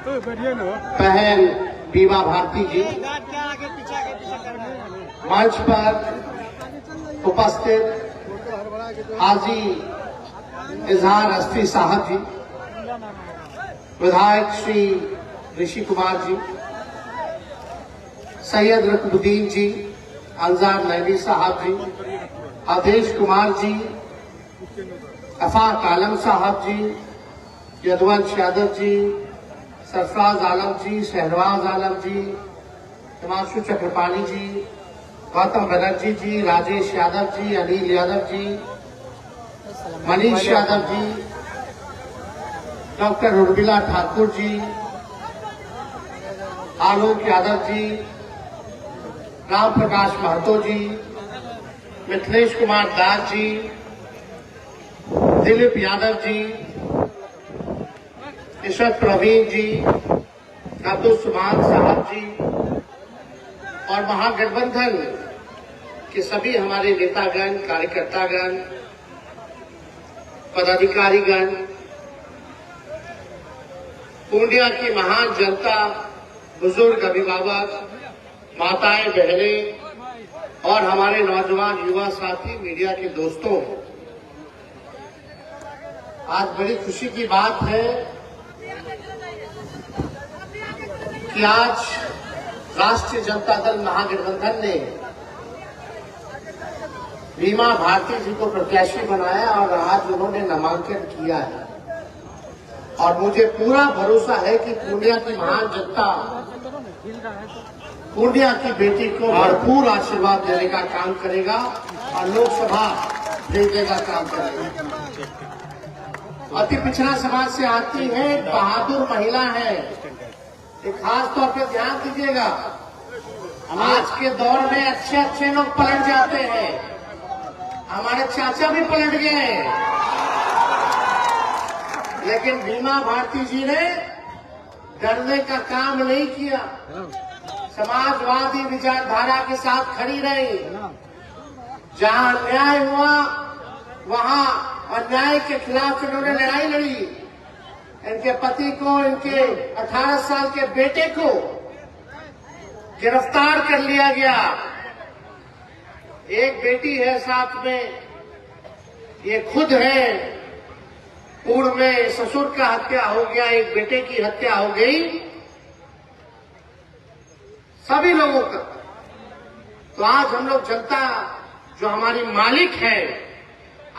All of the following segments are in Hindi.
बहन बीमा भारती जी, मंच पर उपस्थित हाजी इजहार अस्ती साहब जी, विधायक श्री ऋषि कुमार जी, सैयद रकबुद्दीन जी, अंजार नैनी साहब जी, अवधेश कुमार जी, अफाक आलम साहब जी, यदुवंश यादव जी, सरफराज आलम जी, शहनवाज आलम जी, हिमांशु चक्रपाणी जी, गौतम बनर्जी जी, राजेश यादव जी, अनिल यादव जी, मनीष यादव जी, डॉक्टर उर्मिला ठाकुर जी, आलोक यादव जी, राम प्रकाश महतो जी, मिथिलेश कुमार दास जी, दिलीप यादव जी, ईश्वर प्रवीण जी, अब्दुल सुभान साहब जी और महागठबंधन के सभी हमारे नेतागण, कार्यकर्तागण, पदाधिकारीगण, पूर्णिया की महान जनता, बुजुर्ग, अभिभावक, माताएं, बहनें और हमारे नौजवान युवा साथी, मीडिया के दोस्तों, आज बड़ी खुशी की बात है कि आज राष्ट्रीय जनता दल महागठबंधन ने बीमा भारती जी को प्रत्याशी बनाया और आज उन्होंने नामांकन किया है। और मुझे पूरा भरोसा है कि पूर्णिया की महान जनता पूर्णिया की बेटी को भरपूर आशीर्वाद देने का काम करेगा और लोकसभा भेजने का काम करेगा। अति पिछड़ा समाज से आती है, बहादुर महिला है। एक खास तौर पर ध्यान दीजिएगा, आज के दौर में अच्छे अच्छे लोग पलट जाते हैं। हमारे चाचा भी पलट गए, लेकिन बीमा भारती जी ने डरने का काम नहीं किया। समाजवादी विचारधारा के साथ खड़ी रही। जहां अन्याय हुआ वहां अन्याय के खिलाफ इन्होंने लड़ाई लड़ी। इनके पति को, इनके 18 साल के बेटे को गिरफ्तार कर लिया गया। एक बेटी है साथ में, ये खुद है। पूर्व में ससुर का हत्या हो गया, एक बेटे की हत्या हो गई, सभी लोगों का। तो आज हम लोग जनता जो हमारी मालिक है,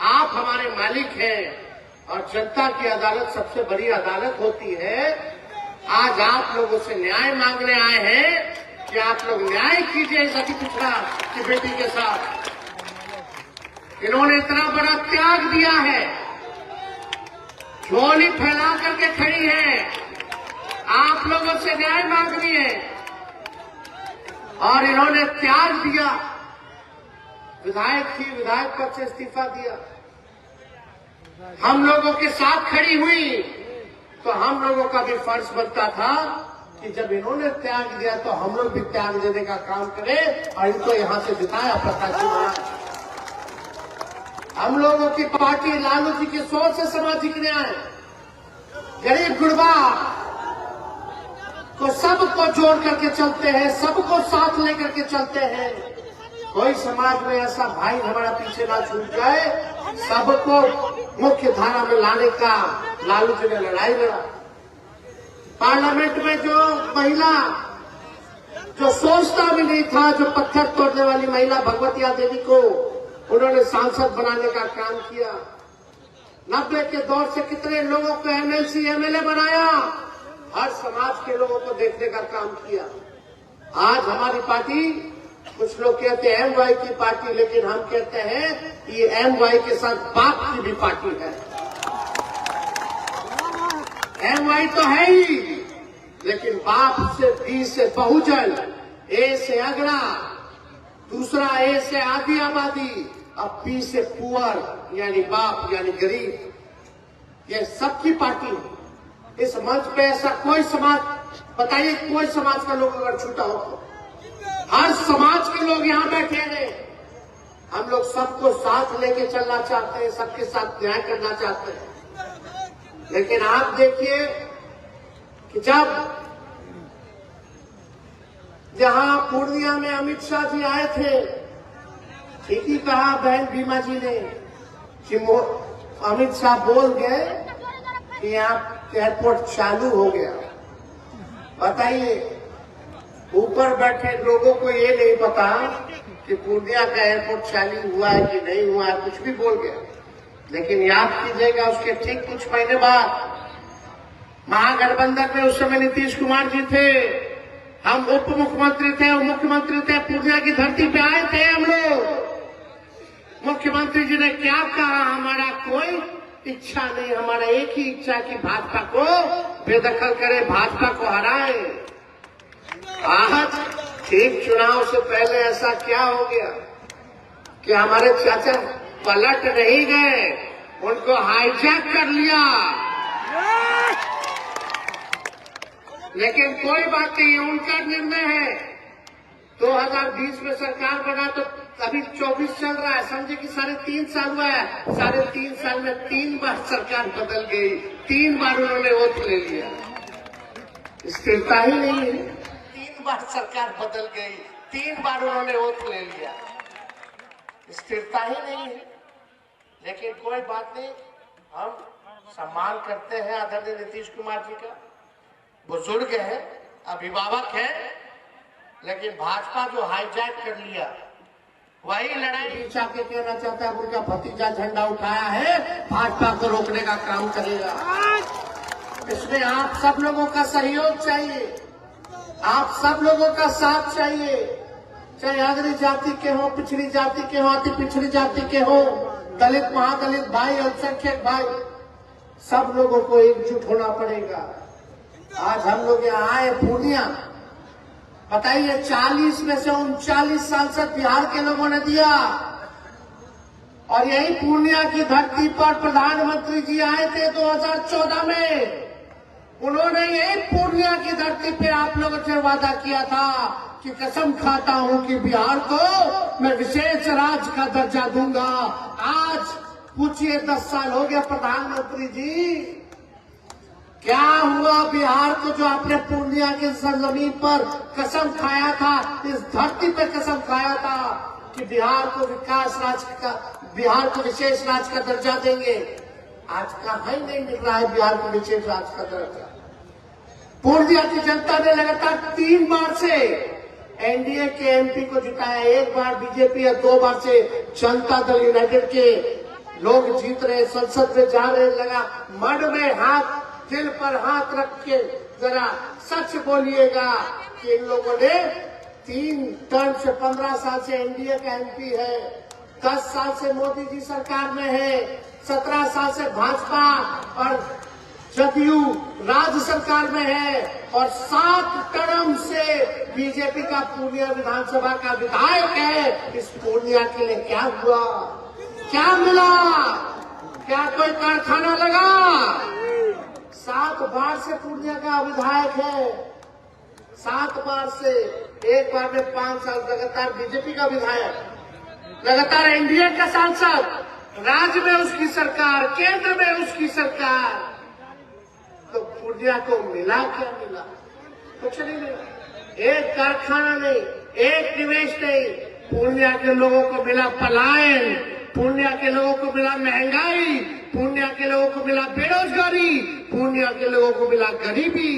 आप हमारे मालिक हैं और जनता की अदालत सबसे बड़ी अदालत होती है। आज आप लोगों से न्याय मांगने आए हैं कि आप लोग न्याय कीजिए इस अति पिछड़ा की बेटी के साथ। इन्होंने इतना बड़ा त्याग दिया है, झोली फैला करके खड़ी है, आप लोगों से न्याय मांग रही है और इन्होंने त्याग दिया। विधायक थी, विधायक पद से इस्तीफा दिया, हम लोगों के साथ खड़ी हुई। तो हम लोगों का भी फर्ज बनता था कि जब इन्होंने त्याग दिया तो हम लोग भी त्याग देने का काम करें और इनको यहां से जिताया प्रत्याशी बनाया। हम लोगों की पार्टी लालू जी की सोच से सामाजिक न्याय, गरीब गुरबा को सबको जोड़ करके चलते हैं, सबको साथ लेकर के चलते हैं। कोई समाज में ऐसा भाई हमारा पीछे ना छूट जाए। सबको मुख्य धारा में लाने का लालू जी ने लड़ाई लड़ा। पार्लियामेंट में जो महिला जो सोचता भी नहीं था, जो पत्थर तोड़ने वाली महिला भगवतिया देवी को उन्होंने सांसद बनाने का काम किया। 90 के दौर से कितने लोगों को एमएलसी एमएलए बनाया, हर समाज के लोगों को देखने का काम किया। आज हमारी पार्टी, कुछ लोग कहते हैं एमवाई की पार्टी, लेकिन हम कहते हैं ये एमवाई के साथ बाप की भी पार्टी है। एमवाई तो है ही, लेकिन बाप से, बी से बहुजन, ए से अगड़ा, दूसरा ए से आधी आबादी, अब पी से पुअर यानी बाप यानी गरीब, ये सबकी पार्टी है। इस मंच पे ऐसा कोई समाज, बताइए कोई समाज का लोग अगर छूटा हो तो, हर समाज के लोग यहां बैठे हैं। हम लोग सबको साथ लेके चलना चाहते हैं, सबके साथ न्याय करना चाहते हैं। लेकिन आप देखिए कि जब जहां पूर्णिया में अमित शाह जी आए थे, ठीक ही कहा बहन बीमा जी ने कि अमित शाह बोल गए कि यहाँ एयरपोर्ट चालू हो गया। बताइए, ऊपर बैठे लोगों को ये नहीं पता कि पूर्णिया का एयरपोर्ट चालू हुआ है कि नहीं हुआ है, कुछ भी बोल गया। लेकिन याद कीजिएगा, उसके ठीक कुछ महीने बाद महागठबंधन में उस समय नीतीश कुमार जी थे, हम उप मुख्यमंत्री थे और मुख्यमंत्री थे, पूर्णिया की धरती पे आए थे हम लोग। मुख्यमंत्री जी ने क्या कहा, हमारा कोई इच्छा नहीं, हमारा एक ही इच्छा कि भाजपा को बेदखल करे, भाजपा को हराए। आज ठीक चुनाव से पहले ऐसा क्या हो गया कि हमारे चाचा पलट नहीं गए, उनको हाईजैक कर लिया। लेकिन कोई बात नहीं, उनका निर्णय है। 2020 में सरकार बना तो अभी 24 चल रहा है, समझे कि 3.5 साल हुआ है। 3.5 साल में 3 बार सरकार बदल गई, 3 बार उन्होंने वोट ले लिया। स्थिरता ही नहीं है। 3 बार सरकार बदल गई, 3 बार उन्होंने वोट ले लिया, स्थिरता ही नहीं है। लेकिन कोई बात नहीं, हम सम्मान करते हैं आदरणीय नीतीश कुमार जी का। बुजुर्ग है, अभिभावक है, लेकिन भाजपा जो हाईजैक कर लिया, वही लड़ाई चाके कहना चाहता है उनका भतीजा झंडा उठाया है, भाजपा को रोकने का काम करेगा। इसमें आप सब लोगों का सहयोग चाहिए, आप सब लोगों का साथ चाहिए, चाहे अग्रणी जाति के हो, पिछड़ी जाति के हो, अति पिछड़ी जाति के हो, दलित महादलित भाई, अल्पसंख्यक भाई, सब लोगों को एकजुट होना पड़ेगा। आज हम लोग यहाँ आए पूर्णिया, बताइए 40 में से 39 सांसद बिहार के लोगों ने दिया, और यही पूर्णिया की धरती पर प्रधानमंत्री जी आए थे 2014 में। उन्होंने यही पूर्णिया की धरती पे आप लोगों से वादा किया था कि कसम खाता हूं कि बिहार को मैं विशेष राज्य का दर्जा दूंगा। आज पूछिए 10 साल हो गया प्रधानमंत्री जी, क्या हुआ बिहार को? जो आपने पूर्णिया की सरजमीन पर कसम खाया था, इस धरती पर कसम खाया था कि बिहार को विकास राज्य का, बिहार को विशेष राज्य का दर्जा देंगे, आज कहाँ ही नहीं मिल रहा है बिहार को विशेष राज्य का दर्जा। पूर्णिया की जनता ने लगातार 3 बार से एनडीए के एमपी को जिताया, 1 बार बीजेपी और 2 बार से जनता दल यूनाइटेड के लोग जीत रहे, संसद में जा रहे। लगा मन में हाथ, दिल पर हाथ रख के जरा सच बोलिएगा कि इन लोगों ने 3 टर्म से 15 साल से एनडीए का एमपी है, 10 साल से मोदी जी सरकार में है, 17 साल से भाजपा और जदयू राज्य सरकार में है, और 7 टर्म से बीजेपी का पूर्णिया विधानसभा का विधायक है। इस पूर्णिया के लिए क्या हुआ, क्या मिला? क्या कोई कारखाना लगा? 7 बार से पूर्णिया का विधायक है, 7 बार से, 1 बार में 5 साल लगातार बीजेपी का विधायक, लगातार एनडीए का सांसद, राज्य में उसकी सरकार, केंद्र में उसकी सरकार। तो पूर्णिया को मिला क्या? मिला कुछ नहीं मिला, एक कारखाना नहीं, एक निवेश नहीं। पूर्णिया के लोगों को मिला पलायन, पूर्णिया के लोगों को मिला महंगाई, पूर्णिया के लोगों को मिला बेरोजगारी, पूर्णिया के लोगों को मिला गरीबी।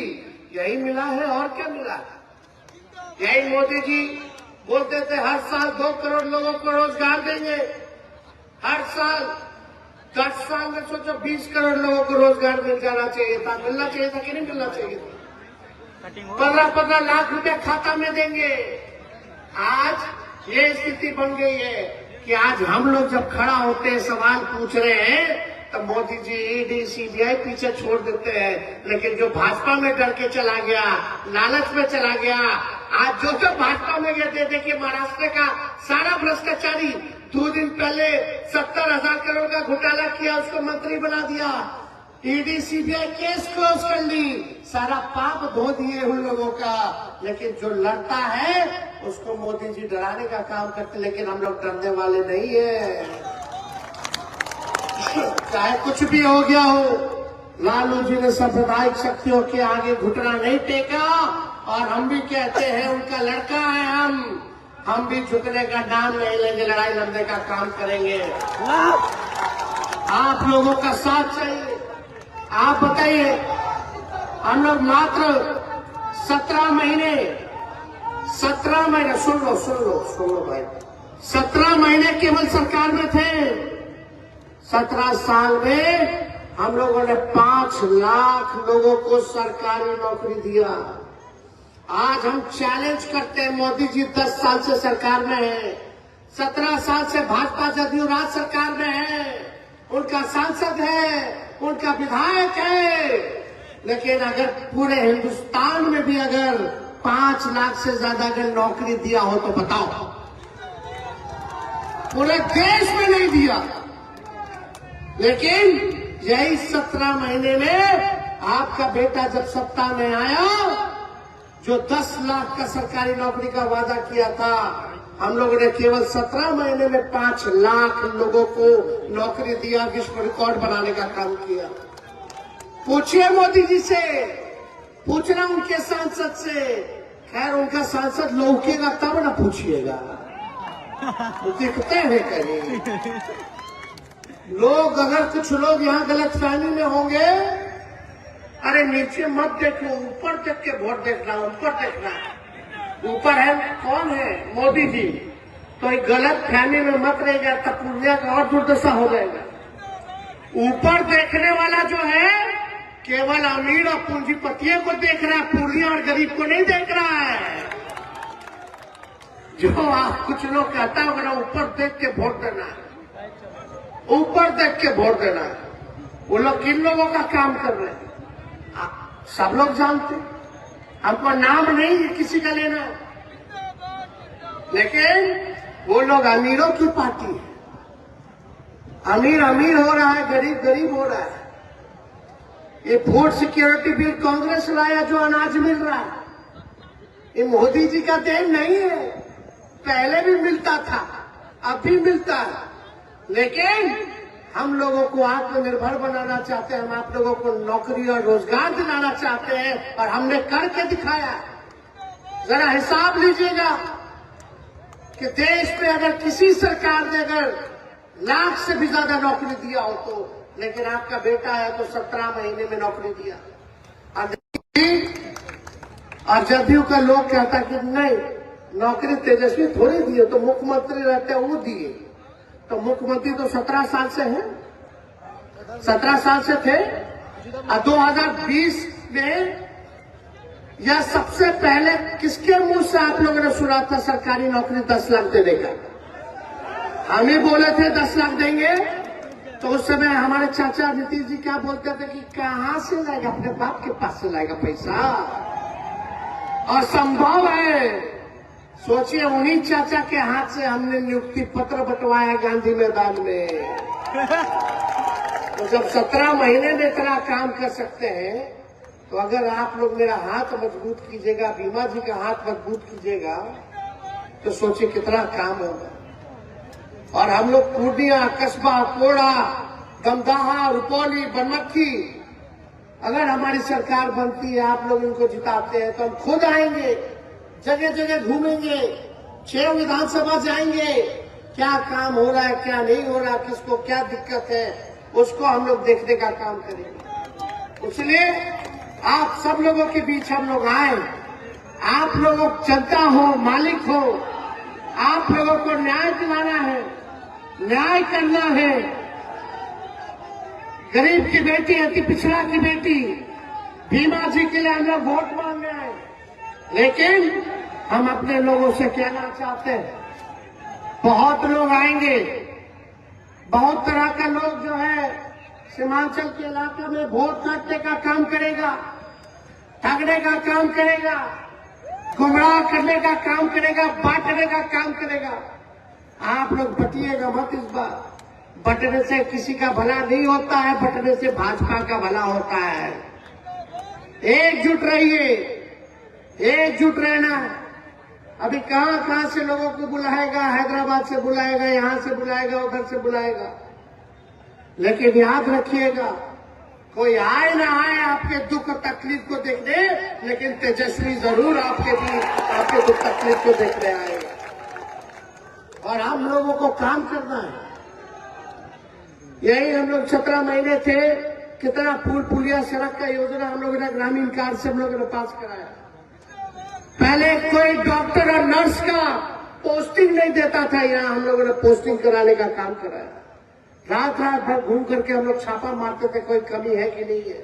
यही मिला है, और क्या मिला? यही मोदी जी बोलते थे हर साल 2 करोड़ लोगों को रोजगार देंगे, हर साल। 10 साल में सोचो 20 करोड़ लोगों को रोजगार मिल जाना चाहिए था, मिलना चाहिए था कि नहीं मिलना चाहिए था? 15-15 लाख रुपए खाता में देंगे। आज ये स्थिति बन गई है कि आज हम लोग जब खड़ा होते हैं, सवाल पूछ रहे हैं, तो मोदी जी ईडी सीबीआई पीछे छोड़ देते हैं। लेकिन जो भाजपा में डर के चला गया, लालच में चला गया, आज जो भाजपा में गया, देखिए महाराष्ट्र का सारा भ्रष्टाचारी 2 दिन पहले 70,000 करोड़ का घोटाला किया, उसको मंत्री बना दिया, ईडी सीबीआई केस क्लोज कर ली, सारा पाप धो दिए उन लोगों का। लेकिन जो लड़ता है उसको मोदी जी डराने का काम करते, लेकिन हम लोग डरने वाले नहीं है। चाहे कुछ भी हो गया हो, लालू जी ने सांप्रदायिक शक्तियों के आगे घुटना नहीं टेका और हम भी कहते हैं उनका लड़का है हम भी झुकने का नाम नहीं लेंगे, लड़ाई लड़ने का काम करेंगे। आप लोगों का साथ चाहिए। आप बताइए, हम लोग मात्र 17 महीने सुन लो भाई, 17 महीने केवल सरकार में थे। 17 साल में हम लोगों ने 5 लाख लोगों को सरकारी नौकरी दिया। आज हम चैलेंज करते हैं, मोदी जी 10 साल से सरकार में है, 17 साल से भाजपा जदयू राज सरकार में है, उनका सांसद है, उनका विधायक है, लेकिन अगर पूरे हिंदुस्तान में भी अगर 5 लाख से ज्यादा अगर नौकरी दिया हो तो बताओ, पूरे देश में नहीं दिया। लेकिन यही 17 महीने में आपका बेटा जब सत्ता में आया, जो 10 लाख का सरकारी नौकरी का वादा किया था, हम लोगों ने केवल 17 महीने में 5 लाख लोगों को नौकरी दिया, विश्व रिकॉर्ड बनाने का काम किया। पूछिए मोदी जी से, पूछना उनके सांसद से। खैर उनका सांसद लौकेगा तब ना पूछिएगा, तो दिखते हैं कहीं लोग। अगर कुछ लोग यहाँ गलतफहमी में होंगे, अरे नीचे मत देखो, ऊपर देख के वोट देखना, ऊपर देखना। ऊपर है कौन है? मोदी जी। तो एक गलत फहमी में मत रहेगा, तब पूर्णिया का और दुर्दशा हो जाएगा। ऊपर देखने वाला जो है केवल अमीर और पूंजीपतियों को देख रहा है, पूर्णिया और गरीब को नहीं देख रहा है। जो आप कुछ लोग कहता होगा ना, ऊपर देख के वोट देना है, ऊपर देख के वोट देना है, वो लोग किन लोगों का काम कर रहे हैं सब लोग जानते। हमको नाम नहीं किसी का लेना, लेकिन वो लोग अमीरों की पार्टी है। अमीर अमीर हो रहा है, गरीब गरीब हो रहा है। ये फूड सिक्योरिटी बिल कांग्रेस लाया, जो अनाज मिल रहा है, ये मोदी जी का देन नहीं है। पहले भी मिलता था, अब भी मिलता है, लेकिन हम लोगों को आत्मनिर्भर बनाना चाहते हैं। हम आप लोगों को नौकरी और रोजगार दिलाना चाहते हैं, और हमने करके दिखाया। जरा हिसाब लीजिएगा कि देश में अगर किसी सरकार ने अगर लाख से भी ज्यादा नौकरी दिया हो तो, लेकिन आपका बेटा है तो 17 महीने में नौकरी दिया। और जदयू का लोग कहता कि नहीं, नौकरी तेजस्वी थोड़ी दिए, तो मुख्यमंत्री रहते वो दिए। तो मुख्यमंत्री तो 17 साल से है, 17 साल से थे। और 2020 में या सबसे पहले किसके मुंह से आप लोगों ने सुना था सरकारी नौकरी 10 लाख देने का? हम ही बोले थे 10 लाख देंगे। तो उस समय हमारे चाचा नीतीश जी क्या बोलते थे कि कहां से लाएगा, अपने बाप के पास से लाएगा पैसा, और संभव है। सोचिए, उन्हीं चाचा के हाथ से हमने नियुक्ति पत्र बंटवाया गांधी मैदान में। तो जब 17 महीने में इतना काम कर सकते हैं, तो अगर आप लोग मेरा हाथ मजबूत कीजिएगा, बीमा जी का हाथ मजबूत कीजिएगा, तो सोचिए कितना काम होगा। और हम लोग पूर्णिया, कस्बा, कोड़ा, दमदाहा, रुपौली, बनमक्खी, अगर हमारी सरकार बनती है, आप लोग इनको जिताते हैं, तो हम खुद आएंगे, जगह जगह घूमेंगे, 6 विधानसभा जाएंगे, क्या काम हो रहा है, क्या नहीं हो रहा, किसको क्या दिक्कत है, उसको हम लोग देखने का काम करेंगे। इसलिए आप सब लोगों के बीच हम लोग आए। आप लोगों जनता हो, मालिक हो, आप लोगों को न्याय दिलाना है, न्याय करना है। गरीब की बेटी, अति पिछड़ा की बेटी, भीमा जी के लिए हम लोग वोट मांग रहे हैं। लेकिन हम अपने लोगों से कहना चाहते हैं, बहुत लोग आएंगे, बहुत तरह का लोग जो है सीमांचल के इलाके में वोट काटने का काम करेगा, ठगने का काम करेगा, गुमराह करने का काम करेगा, बांटने का काम करेगा। आप लोग बटिएगा मत इस बार। बटने से किसी का भला नहीं होता है, बटने से भाजपा का भला होता है। एकजुट रहिए, एकजुट रहना। अभी कहां कहां से लोगों को बुलाएगा, हैदराबाद से बुलाएगा, यहां से बुलाएगा, उधर से बुलाएगा, लेकिन याद रखिएगा कोई आए ना आए आपके दुख और तकलीफ को देखने, लेकिन तेजस्वी जरूर आपके दुख तकलीफ को देखने आएगा। और हम लोगों को काम करना है। यही हम लोग 17 महीने थे, कितना पुल पुलिया सड़क का योजना हम लोगों ने ग्रामीण कार्ड से हम लोगों ने पास कराया। पहले कोई डॉक्टर और नर्स का पोस्टिंग नहीं देता था, यहाँ हम लोगों ने पोस्टिंग कराने का काम कराया। रात रात भर घूम करके हम लोग छापा मारते थे, कोई कमी है कि नहीं है।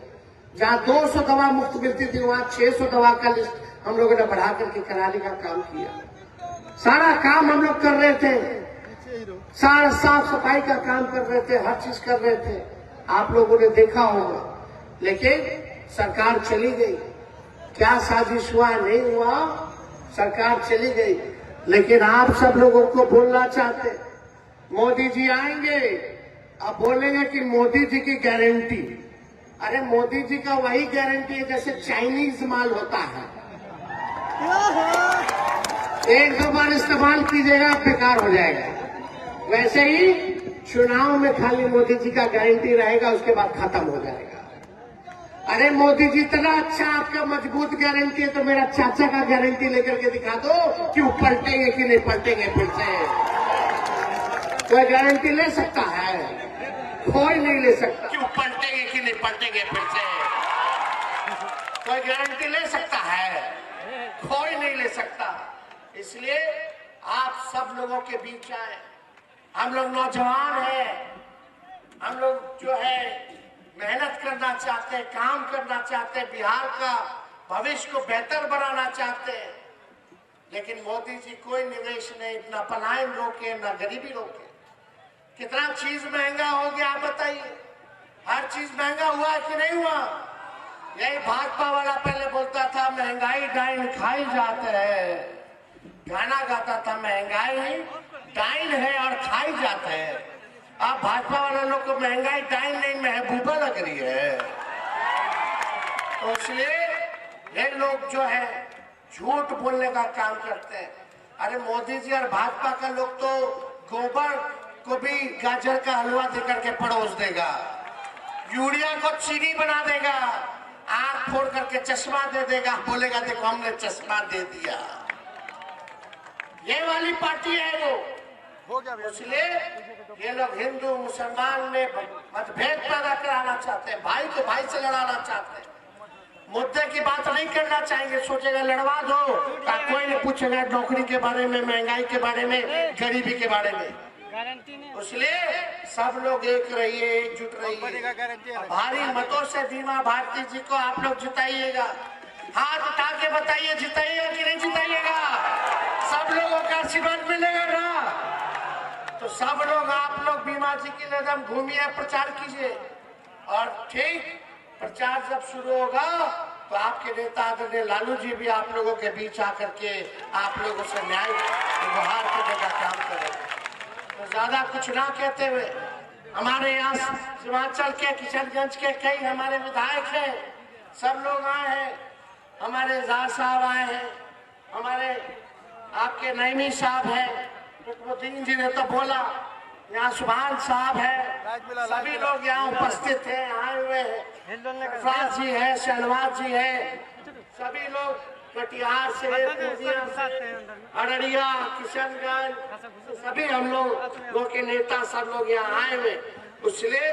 जहाँ 200 दवा मुफ्त मिलती थी, वहाँ 600 दवा का लिस्ट हम लोगों ने बढ़ा करके कराने का काम किया। सारा काम हम लोग कर रहे थे, सारा साफ सफाई का काम कर रहे थे, हर चीज कर रहे थे, आप लोगों ने देखा होगा। लेकिन सरकार चली गई, क्या साजिश हुआ नहीं हुआ, सरकार चली गई। लेकिन आप सब लोगों को बोलना चाहते, मोदी जी आएंगे, अब बोलेंगे कि मोदी जी की गारंटी। अरे मोदी जी का वही गारंटी है जैसे चाइनीज माल होता है, एक दो बार इस्तेमाल कीजिएगा बेकार हो जाएगा। वैसे ही चुनाव में खाली मोदी जी का गारंटी रहेगा, उसके बाद खत्म हो जाएगा। अरे मोदी जी इतना अच्छा आपका मजबूत गारंटी है, तो मेरा चाचा का गारंटी लेकर के दिखा दो कि वो पलटेंगे कि नहीं पलटेंगे फिर से। कोई गारंटी ले सकता है? कोई नहीं ले सकता कि वो पलटेंगे कि नहीं पलटेंगे फिर से। कोई गारंटी ले सकता है? कोई नहीं ले सकता। इसलिए आप सब लोगों के बीच आए। हम लोग नौजवान हैं, हम लोग जो है मेहनत करना चाहते हैं, काम करना चाहते हैं, बिहार का भविष्य को बेहतर बनाना चाहते हैं। लेकिन मोदी जी कोई निवेश नहीं, ना पलायन रोके, ना गरीबी रोके। कितना चीज महंगा हो गया आप बताइए, हर चीज महंगा हुआ है कि नहीं हुआ? यही भाजपा वाला पहले बोलता था महंगाई डाइन खाई जाते है, गाना गाता था महंगाई डाइन है और खाई जाते हैं। अब भाजपा वाले लोग को महंगाई डाइन नहीं महबूबा लग रही है। तो इसलिए ये लोग जो है झूठ बोलने का काम करते हैं। अरे मोदी जी और भाजपा का लोग तो गोबर को भी गाजर का हलवा देकर के परोस देगा, यूरिया को चीनी बना देगा, आंख फोड़ करके चश्मा दे देगा, बोलेगा देखो हमने चश्मा दे दिया। ये वाली पार्टी है वो। इसलिए ये लोग हिंदू मुसलमान में मतभेद पैदा कराना चाहते हैं, भाई को भाई से लड़ाना चाहते हैं। मुद्दे की बात नहीं करना चाहेंगे, सोचेगा लड़वा दो, कोई नहीं पूछेगा नौकरी के बारे में, महंगाई के बारे में, गरीबी के बारे में। इसलिए सब लोग एक रहिए, एकजुट रहिए। भारी मतों से बीमा भारती जी को आप लोग जिताइएगा। हाथ उठा के बताइए जिताइएगा कि नहीं जिताइएगा? सब लोगों का आशीर्वाद मिलेगा ना? तो सब लोग आप लोग बीमा जी के लिए एकदम घूमिए, प्रचार कीजिए। और ठीक प्रचार जब शुरू होगा तो आपके नेता आदरणीय लालू जी भी आप लोगों के बीच आकर के आप लोगों से न्याय गुहार करने का काम करेंगे। तो ज्यादा कुछ ना कहते हुए, हमारे यहाँ सीमांचल के किशनगंज के कई हमारे विधायक हैं, सब लोग आए हैं, हमारे जार साहब आए हैं, हमारे आपके नईमी साहब हैं, कुतुबुद्दीन जी ने तो बोला, यहाँ सुभान साहब है, सभी लोग यहाँ उपस्थित हैं, आए हुए हैं, फराज जी है, शहनवाज जी है, सभी लोग कटिहार से, अररिया, किशनगंज, सभी हम लोगों के नेता सब लोग यहाँ आए हुए। इसलिए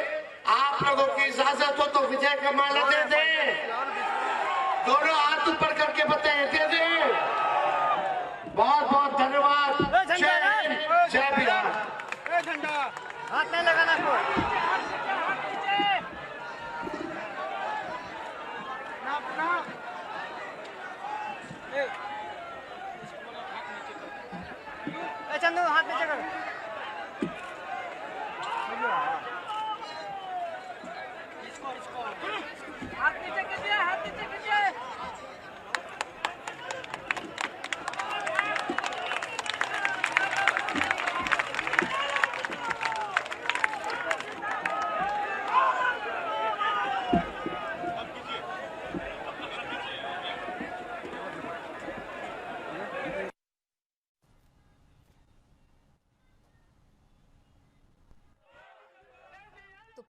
आप लोगों की इजाजत हो तो विजय का माला दे दें, दोनों हाथ ऊपर करके बताएं, दे दें। बहुत बहुत धन्यवाद। जय हिंद, जय बिहार। हाथ नहीं लगाना।